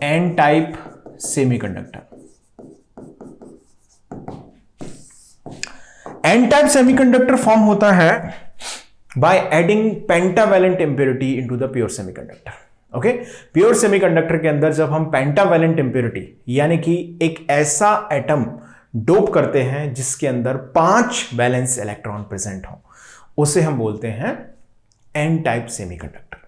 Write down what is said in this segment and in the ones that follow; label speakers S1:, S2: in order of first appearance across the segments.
S1: N type semiconductor. N type semiconductor form होता है by adding pentavalent impurity into the pure semiconductor. Okay, pure semiconductor के अंदर जब हम पेंटावैलेंट इंप्योरिटी यानी कि एक ऐसा एटम डोप करते हैं जिसके अंदर 5 वैलेंस इलेक्ट्रॉन प्रेजेंट हो, उसे हम बोलते हैं एन टाइप सेमीकंडक्टर।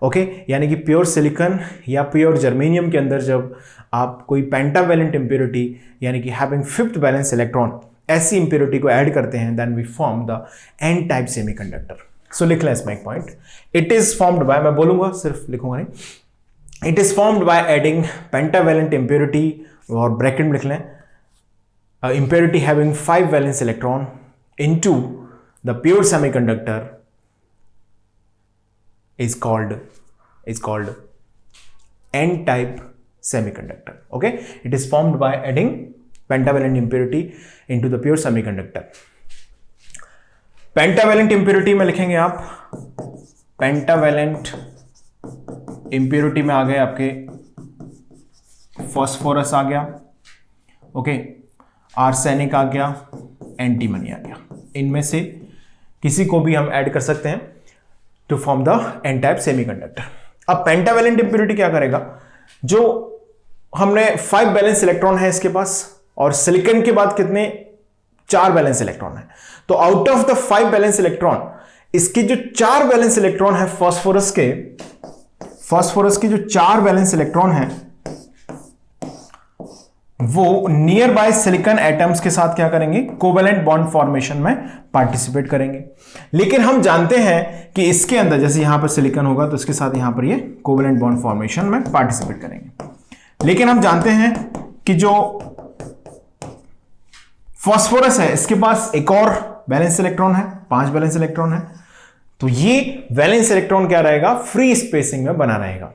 S1: ओके, यानी कि प्योर सिलिकॉन या प्योर जर्मेनियम के अंदर जब आप कोई पेंटावैलेंट इंप्योरिटी यानी कि हैविंग 5th वैलेंस इलेक्ट्रॉन ऐसी इंप्योरिटी को ऐड करते हैं, then we form the N type semiconductor. So लिख लें इसमें एक point, it is formed by, मैं बोलूंगा सिर्फ लिखूंगा नहीं, it is formed by adding pentavalent impurity और ब्रैकेट में लिख लें impurity having 5 valence electron into the pure semiconductor is called n-type semiconductor. Okay, it is formed by adding pentavalent impurity into the pure semiconductor. pentavalent impurity में लिखेंगे आप, pentavalent impurity में आ गए आपके फॉस्फोरस आ गया, ओके, आर्सेनिक आ गया, antimony आ गया, इनमें से किसी को भी हम ऐड कर सकते हैं to form the N type semiconductor. अब पेंटावैलेंट इंप्योरिटी क्या करेगा, जो हमने 5 वैलेंस इलेक्ट्रॉन है इसके पास और सिलिकॉन के बाद कितने 4 वैलेंस इलेक्ट्रॉन है, तो out of the 5 valence electron इसके जो 4 वैलेंस इलेक्ट्रॉन है फॉस्फोरस के जो 4 वैलेंस इलेक्ट्रॉन है वो नियर बाय सिलिकॉन एटम्स के साथ क्या करेंगे, कोवेलेंट बॉन्ड फॉर्मेशन में पार्टिसिपेट करेंगे। लेकिन हम जानते हैं कि इसके अंदर जैसे यहां पर सिलिकॉन होगा तो इसके साथ यहां पर ये कोवेलेंट बॉन्ड फॉर्मेशन में पार्टिसिपेट करेंगे। लेकिन हम जानते हैं कि जो फॉस्फोरस है इसके पास एक और वैलेंस इलेक्ट्रॉन है, 5 वैलेंस इलेक्ट्रॉन है, तो ये वैलेंस इलेक्ट्रॉन क्या रहेगा, फ्री स्पेसिंग में बना रहेगा,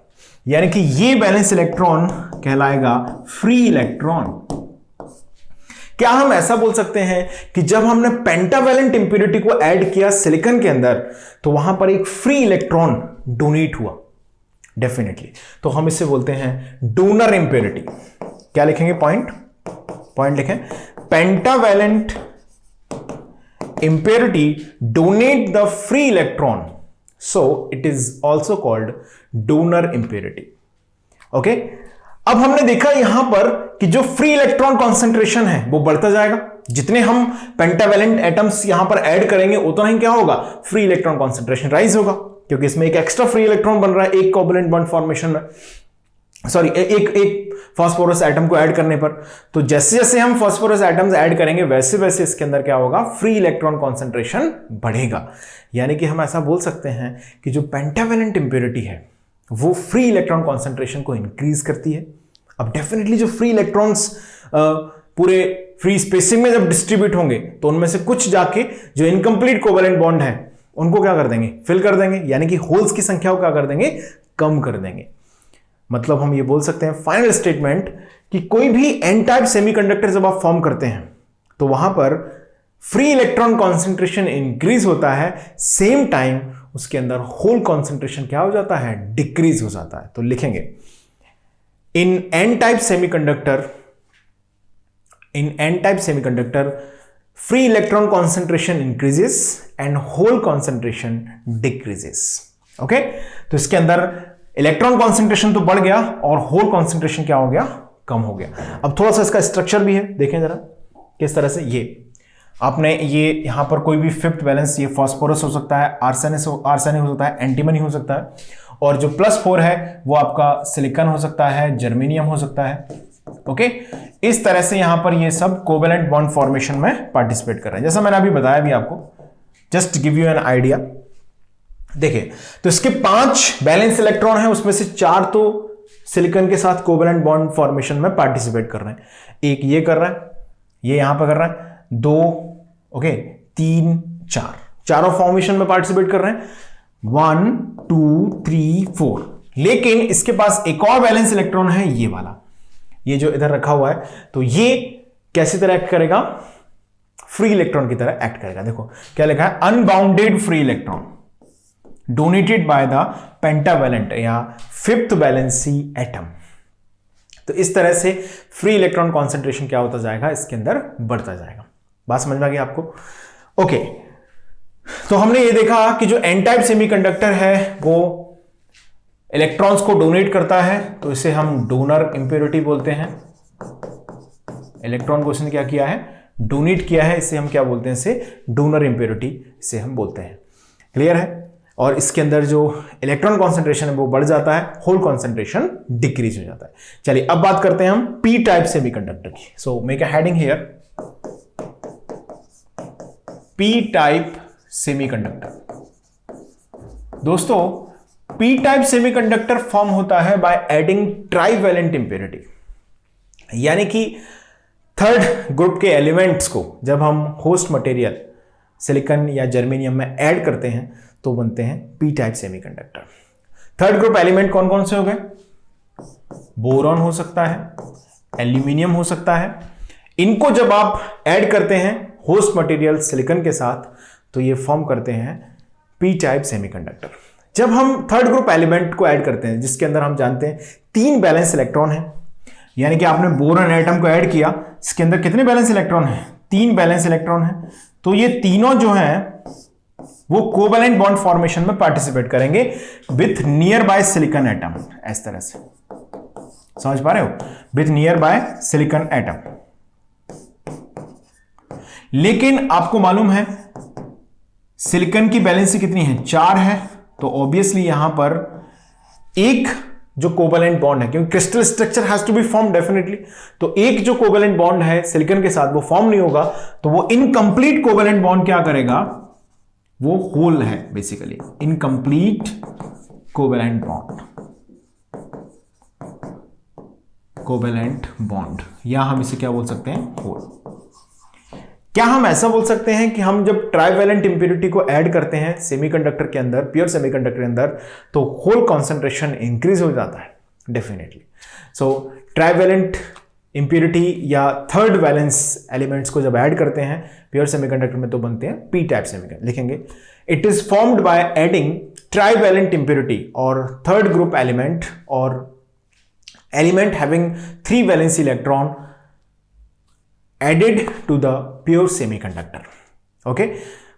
S1: यानी कि ये वैलेंस इलेक्ट्रॉन कहलाएगा फ्री इलेक्ट्रॉन। क्या हम ऐसा बोल सकते हैं कि जब हमने पेंटावैलेंट इंप्योरिटी को ऐड किया सिलिकॉन के अंदर तो वहां पर एक फ्री इलेक्ट्रॉन डोनेट हुआ? डेफिनेटली, तो हम इसे बोलते हैं डोनर इंप्योरिटी। क्या लिखेंगे, पॉइंट लिखें, pentavalent impurity donate the free electron, so it is also called donor impurity. Okay, अब हमने देखा यहां पर कि जो फ्री इलेक्ट्रॉन कॉन्सेंट्रेशन है वो बढ़ता जाएगा, जितने हम पेंटावैलेंट एटम्स यहां पर ऐड करेंगे उतना ही क्या होगा, फ्री इलेक्ट्रॉन कॉन्सेंट्रेशन राइज होगा, क्योंकि इसमें एक एक्स्ट्रा फ्री इलेक्ट्रॉन बन रहा है एक कोवेलेंट बॉन्ड फॉर्मेशन में, सॉरी एक फास्फोरस एटम को ऐड करने पर। तो जैसे जैसे हम फास्फोरस एटम्स ऐड करेंगे वैसे वैसे इसके अंदर क्या होगा, फ्री इलेक्ट्रॉन कॉन्सेंट्रेशन बढ़ेगा। यानी कि हम ऐसा बोल सकते हैं कि जो पेंटावैलेंट इंप्योरिटी है वो फ्री इलेक्ट्रॉन कॉन्सेंट्रेशन को इंक्रीज करती है। अब डेफिनेटली जो फ्री इलेक्ट्रॉन्स पूरे फ्री स्पेसिंग में जब डिस्ट्रीब्यूट होंगे तो उनमें से कुछ जाके जो इनकम्प्लीट कोवेलेंट बॉन्ड है उनको क्या कर देंगे, फिल कर देंगे, यानी कि होल्स की संख्या को क्या कर देंगे, कम कर देंगे। मतलब हम ये बोल सकते हैं फाइनल स्टेटमेंट कि कोई भी एन टाइप सेमीकंडक्टर जब आप फॉर्म करते हैं तो वहां पर फ्री इलेक्ट्रॉन कॉन्सेंट्रेशन इंक्रीज होता है, सेम टाइम उसके अंदर होल कॉन्सेंट्रेशन क्या हो जाता है, डिक्रीज हो जाता है। तो लिखेंगे in N type semiconductor free electron concentration increases and hole concentration decreases. Okay, तो इसके अंदर इलेक्ट्रॉन कॉन्सेंट्रेशन तो बढ़ गया और होल कॉन्सेंट्रेशन क्या हो गया, कम हो गया। अब थोड़ा सा इसका स्ट्रक्चर भी है, देखें जरा किस तरह से। ये आपने ये यहां पर कोई भी 5th वैलेंस, ये फास्फोरस हो सकता है, आर्सेनिक हो सकता है, एंटीमनी हो सकता है, और जो +4 है वो आपका सिलिकॉन हो सकता है, जर्मेनियम हो सकता है। ओके, इस तरह से यहां पर ये सब कोवेलेंट बॉन्ड फॉर्मेशन में पार्टिसिपेट कर रहे हैं, जैसा मैंने अभी बताया भी आपको, just give you an idea. देखिए, तो इसके 5 वैलेंस इलेक्ट्रॉन है, उसमें से 4 तो सिलिकॉन के साथ कोवेलेंट बॉन्ड फॉर्मेशन में पार्टिसिपेट कर रहे हैं, एक ये कर रहा है, ये यहां पर कर रहा है, 2, ओके, 3, 4, चारों फॉर्मेशन में पार्टिसिपेट कर रहे हैं, 1, 2, 3, 4। लेकिन इसके पास एक और वैलेंस इलेक्ट्रॉन है, ये वाला, ये जो इधर रखा हुआ है, तो ये कैसी तरह एक्ट करेगा, फ्री इलेक्ट्रॉन की तरह एक्ट करेगा। देखो क्या लिखा है, unbounded free electron donated by the pentavalent या 5th वैलेंसी एटम। तो इस तरह से फ्री इलेक्ट्रॉन कॉन्सेंट्रेशन क्या होता जाएगा, इसके अंदर बढ़ता जाएगा। बात समझ में आ गई आपको? ओके, तो हमने ये देखा कि जो एन टाइप सेमीकंडक्टर है वो इलेक्ट्रॉन्स को डोनेट करता है, तो इसे हम डोनर इंप्योरिटी बोलते हैं। इलेक्ट्रॉन को उसने क्या किया है, डोनेट किया है, इसे हम क्या बोलते हैं, इसे डोनर इंप्योरिटी इसे हम बोलते हैं। क्लियर है? और इसके अंदर जो इलेक्ट्रॉन कॉन्सेंट्रेशन है वो बढ़ जाता है, होल कॉन्सेंट्रेशन डिक्रीज हो जाता है। चलिए अब बात करते हैं हम पी टाइप सेमीकंडक्टर की। So make a heading here, P type semiconductor. दोस्तों, पी टाइप सेमीकंडक्टर फॉर्म होता है बाय एडिंग ट्राइवेलेंट इंप्योरिटी, यानी कि थर्ड ग्रुप के एलिमेंट्स को जब हम होस्ट मटेरियल सिलिकॉन या जर्मेनियम में ऐड करते हैं तो बनते हैं P type semiconductor. Third group element कौन कौन से हो गए? बोरॉन हो सकता है, एल्यूमिनियम हो सकता है। इनको जब आप ऐड करते हैं होस्ट मटेरियल सिलिकॉन के साथ तो ये फॉर्म करते हैं पी टाइप सेमीकंडक्टर। जब हम थर्ड ग्रुप एलिमेंट को ऐड करते हैं जिसके अंदर हम जानते हैं 3 बैलेंस इलेक्ट्रॉन है, यानी कि आपने बोरॉन एटम को ऐड किया, इसके अंदर कितने बैलेंस इलेक्ट्रॉन है? 3 बैलेंस इलेक्ट्रॉन है। तो ये तीनों जो हैं वो कोवैलेंट बॉन्ड फॉर्मेशन में पार्टिसिपेट करेंगे with near by silicon atom. इस तरह से समझ पा रहे हो? With near by silicon atom. लेकिन आपको मालूम है सिलिकॉन की वैलेंसी कितनी है? 4 है। तो ऑब्वियसली यहां पर एक जो कोवैलेंट बॉन्ड है, क्योंकि crystal structure has to be form definitely, तो एक जो कोवैलेंट बॉन्ड है सिलिकॉन के साथ वो फॉर्म नहीं होगा, तो वो इनकंप्लीट कोवैलेंट बॉन्ड क्या करेगा? वो होल है basically, incomplete covalent bond, covalent bond, या हम इसे क्या बोल सकते हैं? होल। क्या हम ऐसा बोल सकते हैं कि हम जब ट्राइवेलेंट इंप्योरिटी को ऐड करते हैं सेमीकंडक्टर के अंदर, प्योर सेमीकंडक्टर के अंदर, तो होल कॉन्सेंट्रेशन इंक्रीज हो जाता है? डेफिनेटली। सो ट्राइवेलेंट इंप्योरिटी या थर्ड वैलेंस एलिमेंट्स को जब ऐड करते हैं प्योर सेमीकंडक्टर में तो बनते हैं पी टाइप सेमीकंडक्टर। लिखेंगे it is formed by adding trivalent impurity और थर्ड ग्रुप एलिमेंट और element having 3 valence electron added to the pure semiconductor. Okay,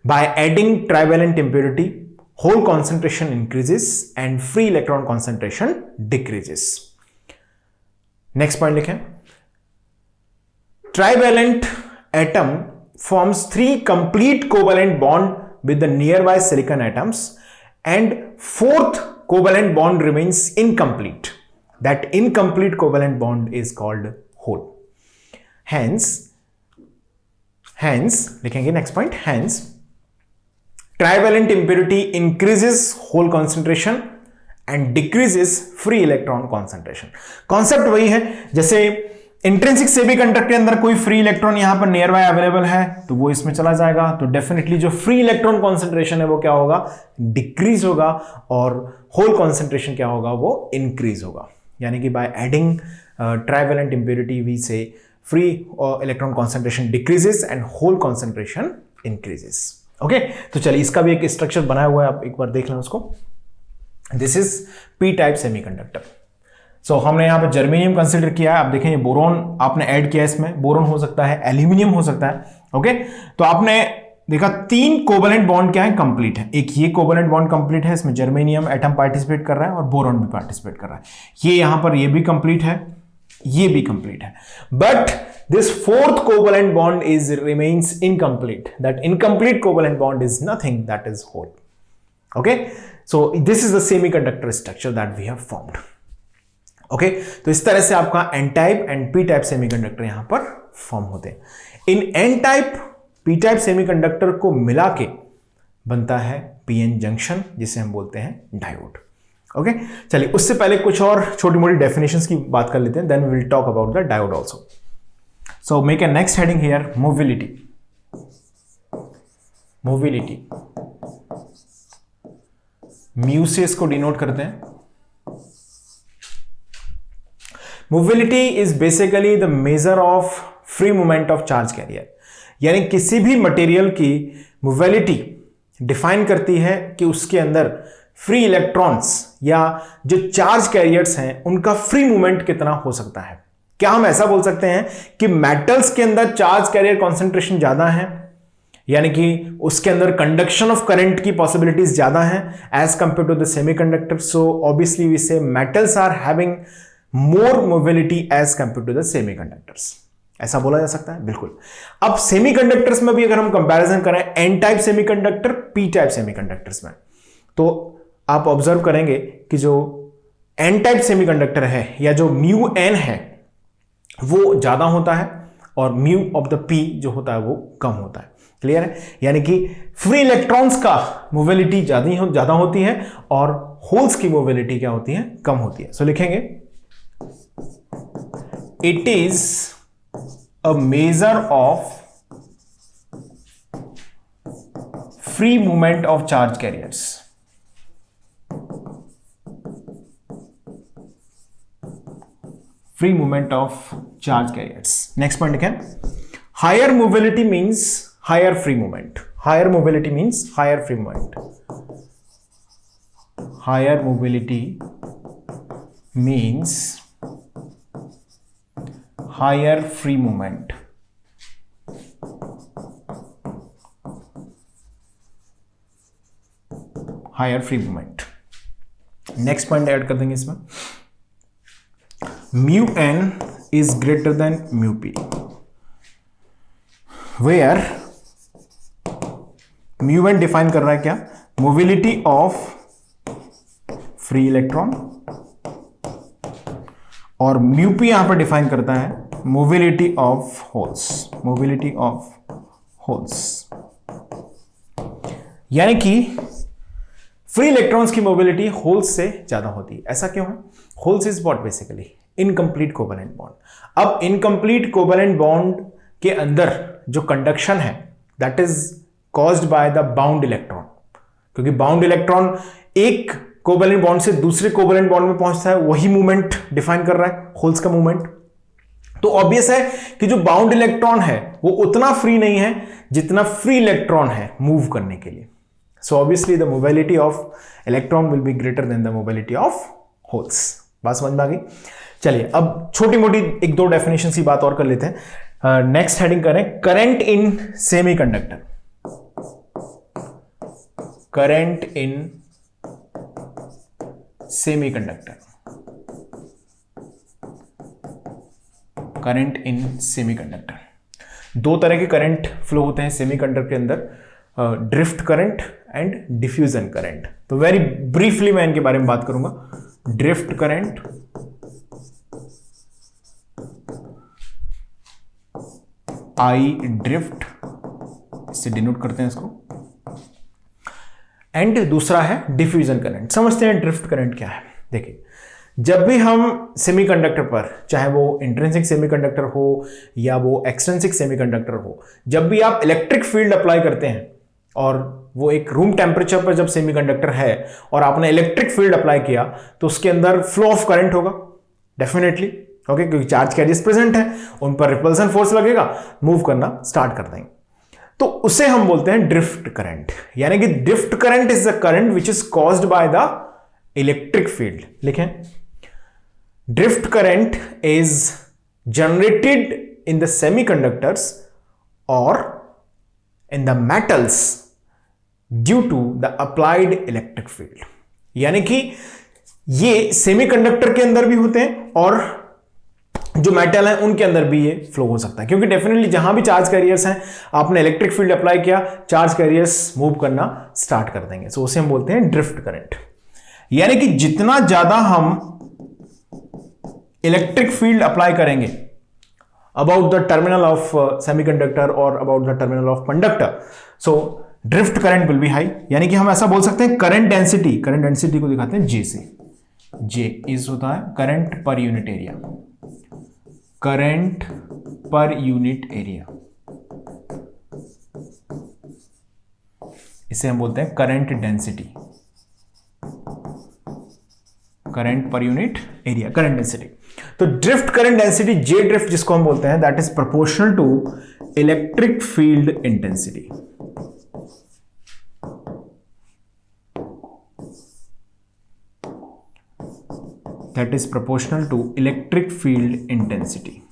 S1: by adding trivalent impurity, whole concentration increases and free electron concentration decreases. Next point लिखें, trivalent atom forms 3 complete covalent bond with the nearby silicon atoms and 4th covalent bond remains incomplete. That incomplete covalent bond is called hole. Hence लिखेंगे next point, hence trivalent impurity increases hole concentration and decreases free electron concentration. Concept वही है, जैसे intrinsic semiconductor के अंदर कोई free electron यहां पर near by available है तो वो इसमें चला जाएगा, तो डेफिनेटली जो फ्री इलेक्ट्रॉन कॉन्सेंट्रेशन है वो क्या होगा? डिक्रीज होगा, और होल कॉन्सेंट्रेशन क्या होगा? वो इंक्रीज होगा। यानी कि by adding trivalent impurity we say free electron concentration decreases and whole concentration increases. Okay, तो चलिए इसका भी एक स्ट्रक्चर बनाया हुआ है, आप एक बार देख लें उसको। This is P type semiconductor. So हमने यहाँ पे जर्मेनियम कंसिडर किया है, आप देखें ये बोरॉन आपने ऐड किया है, इसमें बोरॉन हो सकता है, एल्यूमिनियम हो सकता है। ओके, तो आपने देखा 3 कोवैलेंट बॉन्ड क्या है? कंप्लीट है। एक ये कोवैलेंट बॉन्ड कंप्लीट है, इसमें जर्मेनियम एटम पार्टिसिपेट कर रहा है और बोरॉन भी पार्टिसिपेट कर रहा है। ये यहां पर ये भी कंप्लीट है, ये भी कंप्लीट है, but this 4th covalent bond is remains incomplete. That incomplete covalent bond is nothing, that is hole. Okay, so this is the semiconductor structure that we have formed. Okay, तो इस तरह से आपका N type and P type semiconductor यहां पर form होते हैं। इन N type P type semiconductor को मिला के बनता है पीएन जंक्शन, जिसे हम बोलते हैं डायोड। ओके, चलिए उससे पहले कुछ और छोटी मोटी डेफिनेशंस की बात कर लेते हैं, then we will talk about the diode also. So make a next heading here, mobility. Mobility mu से इसको डिनोट करते हैं। Mobility is basically the measure of free movement of charge carrier, यानी किसी भी मटेरियल की मोबिलिटी डिफाइन करती है कि उसके अंदर फ्री इलेक्ट्रॉन्स या जो चार्ज कैरियर्स हैं उनका फ्री मूवमेंट कितना हो सकता है। क्या हम ऐसा बोल सकते हैं कि मेटल्स के अंदर चार्ज कैरियर कॉन्सेंट्रेशन ज्यादा है, यानी कि उसके अंदर कंडक्शन ऑफ करंट की पॉसिबिलिटीज ज्यादा है as compared to the semiconductor. So obviously we say metals are having more mobility as compared to the semiconductors, ऐसा बोला जा सकता है बिल्कुल। अब सेमीकंडक्टर्स में भी अगर हम कंपैरिजन करें N type semiconductor P type semiconductors में, तो आप ऑब्जर्व करेंगे कि जो एन टाइप सेमीकंडक्टर है या जो म्यू एन है वो ज्यादा होता है और म्यू ऑफ द पी जो होता है वो कम होता है। क्लियर है? यानी कि फ्री इलेक्ट्रॉन्स का मोबिलिटी ज्यादा होती है और होल्स की मोबिलिटी क्या होती है? कम होती है। सो लिखेंगे it is a measure of free movement of charge carriers. Free movement of charge carriers. Next point क्या है? Higher mobility means higher free movement. Higher mobility means higher free movement. Higher mobility means higher free movement. Higher free movement. Next point add कर देंगे इसमें, mu n is greater than mu p, where mu n define कर रहा है क्या? Mobility of free electron, और mu p यहां पर डिफाइन करता है mobility of holes. Mobility of holes, यानी कि फ्री इलेक्ट्रॉन्स की मोबिलिटी होल्स से ज्यादा होती है। ऐसा क्यों है? Holes is what? Basically incomplete covalent bond. अब इनकम्प्लीट कोवैलेंट बॉन्ड के अंदर जो कंडक्शन है that is caused by the bound electron, क्योंकि बाउंड इलेक्ट्रॉन एक कोवैलेंट बॉन्ड से दूसरे कोवैलेंट बॉन्ड में पहुंचता है, वही मूवमेंट डिफाइन कर रहा है होल्स का मूवमेंट। तो ऑब्वियस है कि जो बाउंड इलेक्ट्रॉन है वो उतना फ्री नहीं है जितना फ्री इलेक्ट्रॉन है मूव करने के लिए। So obviously the mobility of electron will be greater than the mobility of holes. बात समझ में आ गई? चलिए अब छोटी मोटी एक दो डेफिनेशन की बात और कर लेते हैं। नेक्स्ट हेडिंग करें current in semiconductor. Current in semiconductor. Current in semiconductor. दो तरह के करंट फ्लो होते हैं सेमीकंडक्टर के अंदर, drift current and diffusion current. तो वेरी ब्रीफली मैं इनके बारे में बात करूंगा। ड्रिफ्ट करंट, आई ड्रिफ्ट, इससे डिनोट करते हैं इसको, एंड दूसरा है डिफ्यूजन करंट। समझते हैं ड्रिफ्ट करंट क्या है। देखिए, जब भी हम सेमीकंडक्टर पर, चाहे वो इंट्रिंसिक सेमीकंडक्टर हो या वो एक्सट्रिंसिक सेमीकंडक्टर हो, जब भी आप इलेक्ट्रिक फील्ड अप्लाई करते हैं और वो एक रूम टेम्परेचर पर जब सेमीकंडक्टर है और आपने इलेक्ट्रिक फील्ड अप्लाई किया तो उसके अंदर फ्लो ऑफ करंट होगा डेफिनेटली, ओके, क्योंकि चार्ज कैरियर्स प्रेजेंट है, उन पर रिपल्सन फोर्स लगेगा, मूव करना स्टार्ट कर देंगे। तो उसे हम बोलते हैं ड्रिफ्ट करंट। यानी कि drift current is the current which is caused by the electric field. लिखें, drift current is generated in the semiconductors और in the metals due to the applied electric field। यानी कि ये सेमीकंडक्टर के अंदर भी होते हैं और जो मेटल है उनके अंदर भी ये फ्लो हो सकता है, क्योंकि डेफिनेटली जहां भी चार्ज कैरियर्स हैं आपने इलेक्ट्रिक फील्ड अप्लाई किया, चार्ज कैरियर्स मूव करना स्टार्ट कर देंगे। सो उसे हम बोलते हैं ड्रिफ्ट करंट। यानी कि जितना ज्यादा हम इलेक्ट्रिक फील्ड अप्लाई करेंगे about the terminal of semiconductor or about the terminal of conductor, so drift current will be high। यानी कि हम ऐसा बोल सकते हैं करंट डेंसिटी को दिखाते हैं J से। J इज होता है current per unit area. Current per unit area, इसे हम बोलते हैं current density. Current per unit area, current density. तो drift current density J drift जिसको हम बोलते हैं that is proportional to electric field intensity. That is proportional to electric field intensity.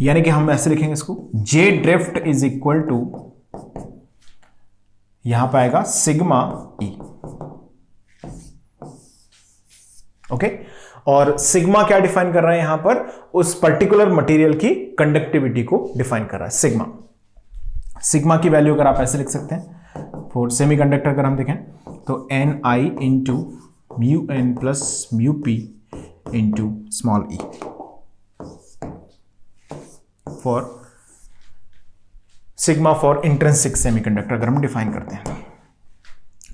S1: यानी कि हम ऐसे लिखेंगे इसको, J drift is equal to, यहां पर आएगा सिग्मा ई। ओके, और सिग्मा क्या डिफाइन कर रहा है यहां पर, उस पर्टिकुलर मटेरियल की कंडक्टिविटी को डिफाइन कर रहा है सिग्मा। सिग्मा की वैल्यू अगर आप ऐसे लिख सकते हैं फॉर सेमीकंडक्टर, अगर हम देखें तो N I into mu N plus mu P into small E for sigma for intrinsic semiconductor अगर हम डिफाइन करते हैं,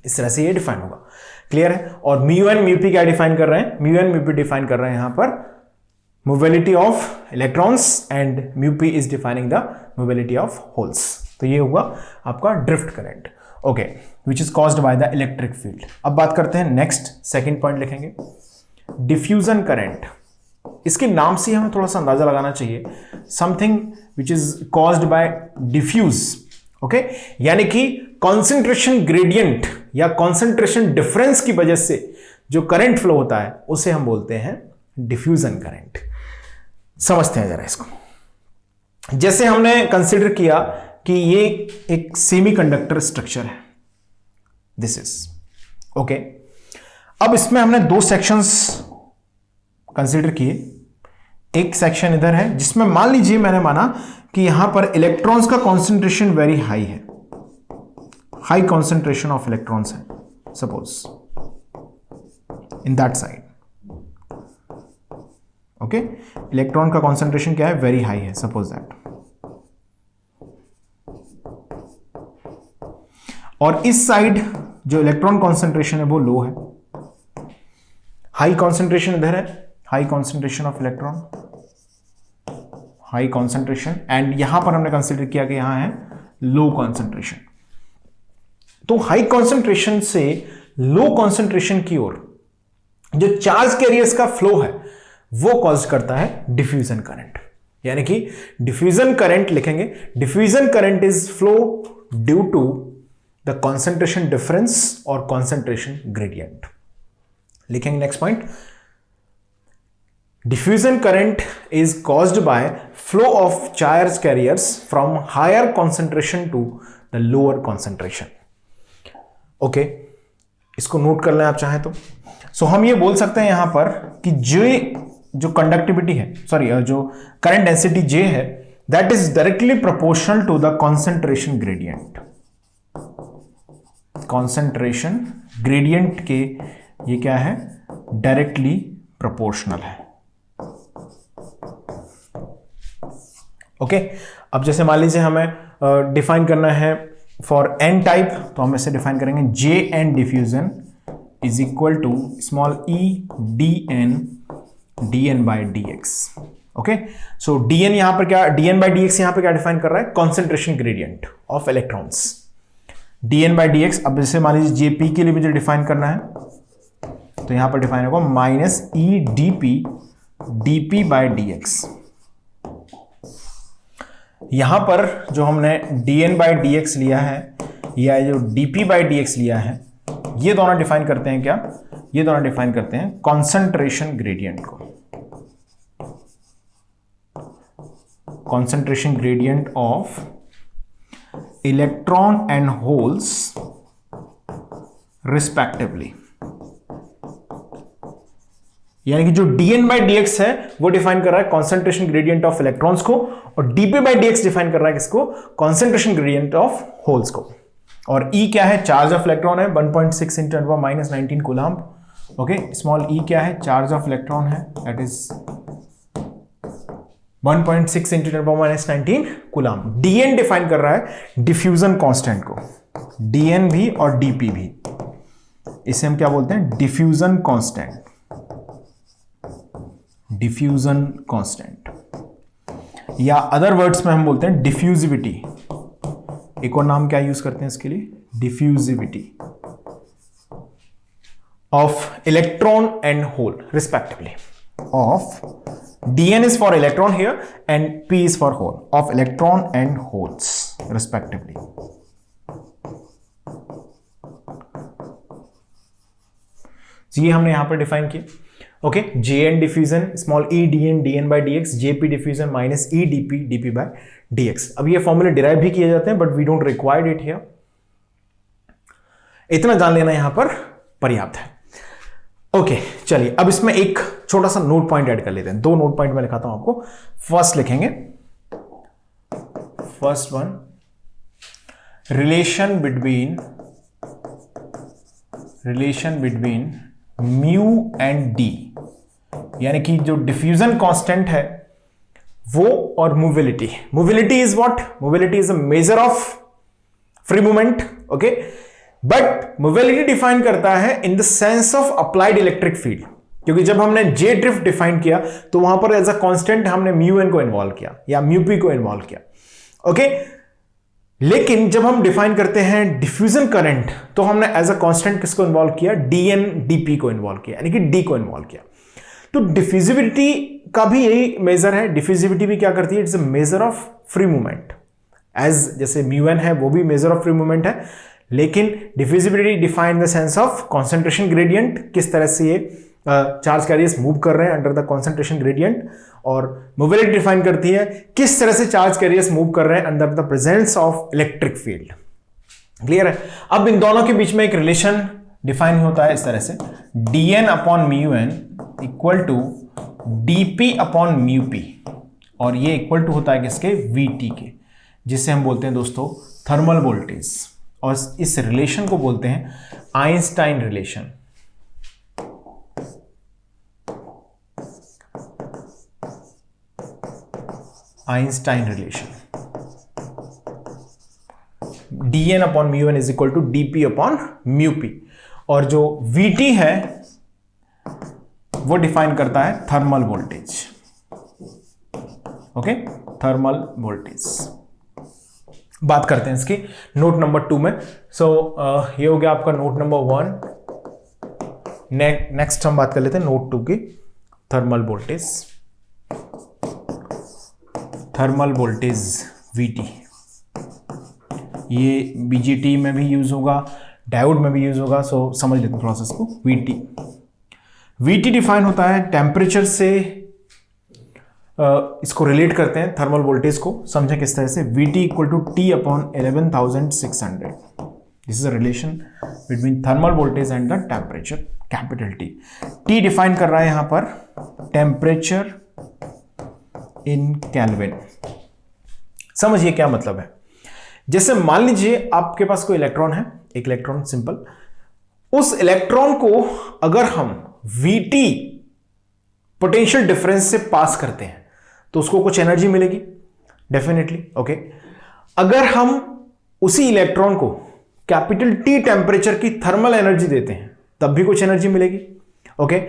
S1: इस तरह से ये डिफाइन होगा। क्लियर है? और म्यू एन म्यू पी क्या डिफाइन कर रहे हैं, mu N mu P define कर रहे हैं यहां पर mobility of electrons and mu P is defining the mobility of holes. तो ये हुआ आपका drift current, okay, which is caused by the electric field. अब बात करते हैं नेक्स्ट, सेकंड पॉइंट लिखेंगे डिफ्यूजन करंट। इसके नाम से हमें थोड़ा सा अंदाजा लगाना चाहिए, something which is caused by diffuse, okay, यानी कि कॉन्सेंट्रेशन ग्रेडियंट या कॉन्सेंट्रेशन डिफरेंस की वजह से जो करंट फ्लो होता है उसे हम बोलते हैं डिफ्यूजन करंट। समझते हैं जरा इसको। जैसे हमने कंसिडर किया कि ये एक सेमीकंडक्टर स्ट्रक्चर है, दिस इज ओके। अब इसमें हमने दो सेक्शंस कंसिडर किए। एक सेक्शन इधर है जिसमें मान लीजिए मैंने माना कि यहां पर इलेक्ट्रॉन्स का कॉन्सेंट्रेशन वेरी हाई है, हाई कॉन्सेंट्रेशन ऑफ इलेक्ट्रॉन्स है, suppose in that side, okay, electron का कॉन्सेंट्रेशन क्या है, वेरी हाई है, सपोज दैट। और इस साइड जो इलेक्ट्रॉन कॉन्सेंट्रेशन है वो लो है, हाई कॉन्सेंट्रेशन इधर है, high concentration of electron, high concentration, and यहां पर हमने कंसीडर किया कि यहां है लो कॉन्सेंट्रेशन। तो हाई कॉन्सेंट्रेशन से लो कॉन्सेंट्रेशन की ओर जो चार्ज कैरियर्स का फ्लो है वो कॉज करता है डिफ्यूजन करंट। यानी कि डिफ्यूजन करंट लिखेंगे, diffusion current is flow due to the concentration difference और कॉन्सेंट्रेशन ग्रेडियंट। लिखेंगे next point, diffusion current is caused by flow of charge carriers from higher concentration to the lower concentration. Okay, इसको note कर लें आप चाहें तो। सो हम ये बोल सकते हैं यहां पर कि जो कंडक्टिविटी है, सॉरी, जो करंट डेंसिटी J है, that is directly proportional to the concentration gradient. Concentration gradient के ये क्या है, डायरेक्टली प्रोपोर्शनल है। ओके, अब जैसे मान लीजिए हमें डिफाइन करना है फॉर एन टाइप, तो हम इसे डिफाइन करेंगे J N diffusion is equal to small E D N by D X. Okay, so D N यहां पर क्या, D N by D X यहां पर क्या डिफाइन कर रहा है, concentration gradient of electrons, D N by D X. अब जैसे मान लीजिए जे पी के लिए मुझे डिफाइन करना है, तो यहां पर डिफाइन होगा minus E D P by D X. यहां पर जो हमने dn बाई डी एक्स लिया है या जो dp बाई डी एक्स लिया है, ये दोनों डिफाइन करते हैं क्या, ये दोनों डिफाइन करते हैं कॉन्सेंट्रेशन ग्रेडियंट को, concentration gradient of electron and holes respectively. यानी कि जो dn बाई डी एक्स है वो डिफाइन कर रहा है कॉन्सेंट्रेशन ग्रेडियंट ऑफ इलेक्ट्रॉन्स को, और dp by D x define कर रहा है किसको, कॉन्सेंट्रेशन ग्रेडियंट ऑफ होल्स को। और E क्या है, चार्ज ऑफ इलेक्ट्रॉन है 1.6 × 10⁻19 कूलम्ब। ओके, स्मॉल e क्या है, चार्ज ऑफ इलेक्ट्रॉन है, that is 1.6 × 10⁻19 coulomb. dn define कर रहा है डिफ्यूजन कांस्टेंट को, dn भी और dp भी, इसे हम क्या बोलते हैं, डिफ्यूजन कांस्टेंट, डिफ्यूजन कांस्टेंट, या अदर वर्ड्स में हम बोलते हैं डिफ्यूजिविटी। एक और नाम क्या यूज करते हैं इसके लिए, diffusivity of electron and hole respectively, of dn is for electron here and p is for hole, of electron and holes respectively. ये हमने यहां पर डिफाइन किया। Okay, Jn diffusion small e dn dn by dx, Jp diffusion minus e dp dp by dx। अब ये फॉर्मूले derive भी किए जाते हैं but we don't required it here. इतना जान लेना यहां पर पर्याप्त है। ओके, चलिए अब इसमें एक छोटा सा नोट पॉइंट ऐड कर लेते हैं। 2 नोट पॉइंट मैं लिखाता हूं आपको। फर्स्ट लिखेंगे, first one, relation between mu and D, यानी कि जो डिफ्यूजन कांस्टेंट है वो और mobility. Mobility is what? Mobility is a measure of free movement. Okay, but mobility define करता है in the sense of applied electric field, क्योंकि जब हमने जे ड्रिफ्ट डिफाइन किया तो वहां पर एज अ कांस्टेंट हमने म्यू एन को इन्वॉल्व किया या म्यू पी को इन्वॉल्व किया। ओके, लेकिन जब हम डिफाइन करते हैं डिफ्यूजन करंट तो हमने एज अ कांस्टेंट किसको इन्वॉल्व किया? डीएन डीपी को इन्वॉल्व किया, यानी कि डी को इन्वॉल्व किया। तो डिफ्यूजिविटी का भी यही मेजर है। डिफ्यूजिविटी भी क्या करती है? It's a measure of free movement. As जैसे म्यू एन है वो भी मेजर ऑफ फ्री मूवमेंट है, लेकिन diffusibility define the sense of concentration gradient, किस तरह से ये चार्ज कैरियर्स मूव कर रहे हैं अंडर द कॉन्सेंट्रेशन ग्रेडियंट, और मोबिलिटी डिफाइन करती है किस तरह से चार्ज कैरियर्स मूव कर रहे हैं under the presence of electric field. Clear है? अब इन दोनों के बीच में एक रिलेशन डिफाइन होता है इस तरह से, dn upon mu N equal to dp upon mu P, और ये इक्वल टू होता है किसके? vt के, जिसे हम बोलते हैं दोस्तों थर्मल वोल्टेज, और इस रिलेशन को बोलते हैं Einstein relation. Einstein relation, dn upon mu N is equal to dp upon mu P, और जो vt है वो डिफाइन करता है thermal voltage. Okay, thermal voltage. बात करते हैं इसकी नोट नंबर 2 में। ये हो गया आपका नोट नंबर 1। नेक्स्ट हम बात कर लेते हैं नोट 2 की, thermal voltage. Thermal voltage VT, ये BGT में भी यूज होगा, डायोड में भी यूज होगा, सो समझ लेते हैं थोड़ा सा इसको। VT डिफाइन होता है टेम्परेचर से, इसको रिलेट करते हैं थर्मल वोल्टेज को। समझें किस तरह से, VT equal to T upon 11,600। This is a relation between thermal voltage and the temperature, capital T। T define कर रहा है यहां पर टेम्परेचर इन केल्विन। समझिए क्या मतलब है। जैसे मान लीजिए आपके पास कोई इलेक्ट्रॉन है, एक इलेक्ट्रॉन सिंपल, उस इलेक्ट्रॉन को अगर हम VT पोटेंशियल डिफरेंस से पास करते हैं तो उसको कुछ एनर्जी मिलेगी डेफिनेटली। ओके, अगर हम उसी इलेक्ट्रॉन को कैपिटल T टेम्परेचर की थर्मल एनर्जी देते हैं तब भी कुछ एनर्जी मिलेगी। Okay,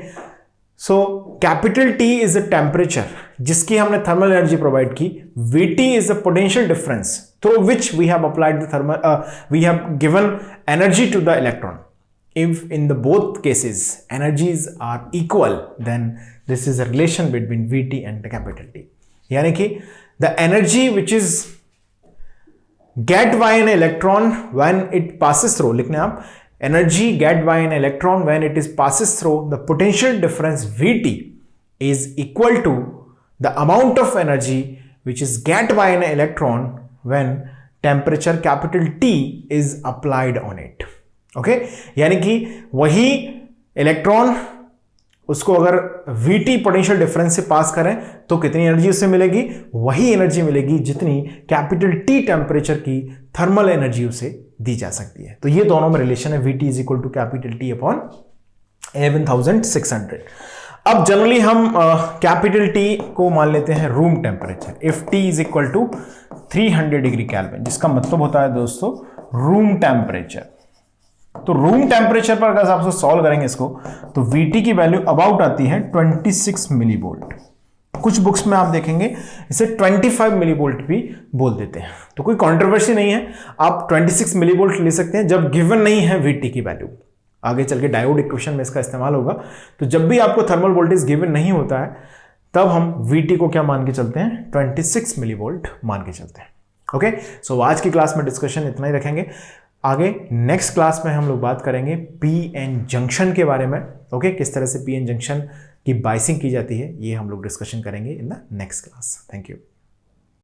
S1: so capital T is the temperature जिसकी हमने थर्मल एनर्जी प्रोवाइड की, VT is the potential difference through which we have applied the thermal, we have given energy to the electron. If in the both cases energies are equal, then this is a relation between VT and the capital T. यानी कि the energy which is get by an electron when it passes through, लिखने आप, energy get by an electron when it is passes through the potential difference VT is equal to the amount of energy which is get by an electron when temperature capital T is applied on it. Okay, यानी कि वही electron उसको अगर VT potential difference से पास करें तो कितनी energy उससे मिलेगी? वही एनर्जी मिलेगी जितनी कैपिटल T टेम्परेचर की थर्मल एनर्जी उसे दी जा सकती है। तो ये दोनों में रिलेशन है, VT is equal to capital T upon 11,600। अब जनरली हम कैपिटल T को मान लेते हैं room temperature, if T is equal to 300 degree kelvin, जिसका मतलब होता है दोस्तों रूम टेम्परेचर। तो रूम टेम्परेचर पर अगर आप सॉल्व करेंगे इसको तो VT की वैल्यू अबाउट आती है 26 मिलीवोल्ट। कुछ बुक्स में आप देखेंगे इसे 25 मिलीवोल्ट भी बोल देते हैं, तो कोई कंट्रोवर्सी नहीं है, आप 26 मिलीवोल्ट ले सकते हैं जब गिवन नहीं है VT की वैल्यू। आगे चल के डायोड इक्वेशन में इसका इस्तेमाल होगा। तो जब भी आपको थर्मल वोल्टेज गिवन नहीं होता है तब हम VT को क्या मान के चलते हैं? 26 मिलीवोल्ट मान के चलते हैं। ओके, सो आज की क्लास में डिस्कशन इतना ही रखेंगे। आगे नेक्स्ट क्लास में हम लोग बात करेंगे पी एन जंक्शन के बारे में। ओके, किस तरह से पी एन जंक्शन की बाइसिंग की जाती है, ये हम लोग डिस्कशन करेंगे in the next class. Thank you.